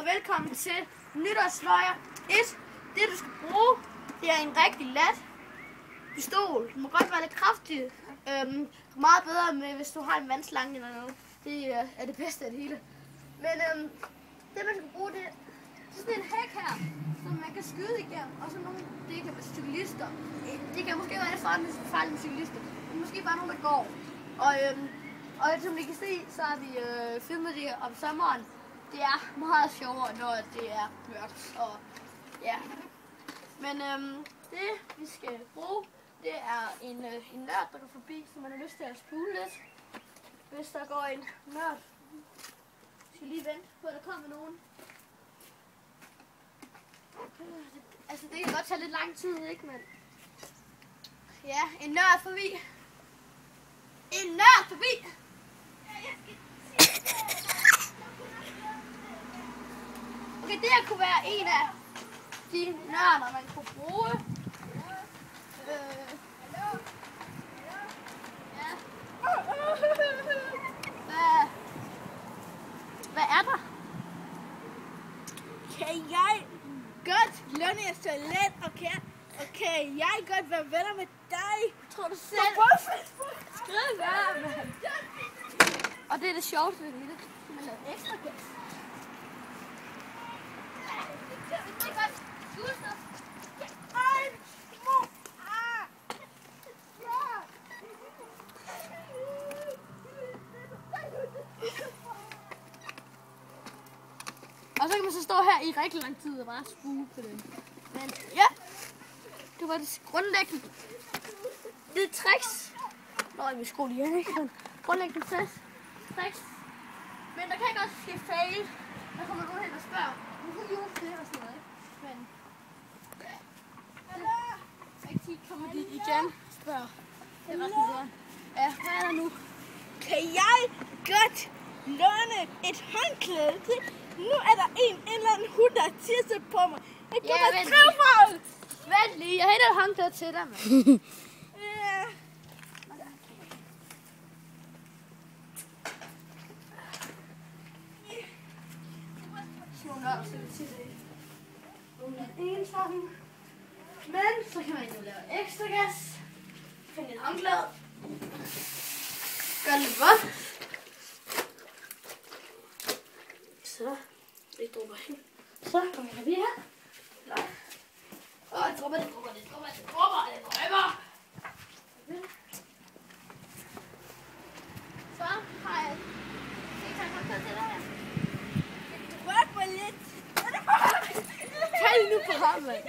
og velkommen til nytårsløjer 1. Det du skal bruge, det er en rigtig let pistol. Den må godt være lidt kraftig. Meget bedre med, hvis du har en vandslange eller noget. Det er det bedste af det hele. Men det man skal bruge, det er sådan en hæk her, som man kan skyde igennem. Og så nogle, det kan være cyklister. Det kan måske være lidt farligt med cyklister. Men måske bare nogle, der går. Og som I kan se, så har vi filmet det om sommeren. Det er meget sjovere, når det er mørkt. Og ja. Men det vi skal bruge, det er en nørd, der går forbi, så man har lyst til at spule lidt. Hvis der går en nørd. Jeg skal lige vente på, at der kommer nogen. Altså det kan godt tage lidt lang tid, ikke? Men ja, en nørd forbi. En nørd forbi! Okay, det her kunne være en af de nørder, man kunne bruge. Ja. Hvad er der? Kan jeg godt låne jer så let, okay, jeg godt være venner med dig? Tror du selv? Skrid være, mand. Og det er det sjoveste ved det hele. Man laver ekstra gas. Det er godt. Gustav. Ej, mor. Og så kan man så stå her i rigtig lang tid og bare spule på den. Men ja, det var det grundlæggende. Det er tricks. Nå, vi skruer lige hen, ikke? Grundlæggende tricks. Men der kan ikke også ske fail. Der kommer nogen hen og spørger. Nu kan vi jo det og sådan noget, ikke? Men ikke tit kommer de igen og spørger. Det er ret godt. Ja, hvad er der nu? Kan jeg godt låne et håndklæde til? Nu er der en eller anden hund, der tisser på mig. Jeg kan være trævfagl. Vent lige, jeg henter et håndklæde til dig, mand. Ja. Men så kan man jo lave ekstra gas. Find et håndklæde. Gør det lidt vådt. Så. Det dropper helt. Så kommer vi her. Nej. Åh, det dropper. Så har jeg et håndklæde til dig her. Rørt mig lidt. Tag nu på ham, mand.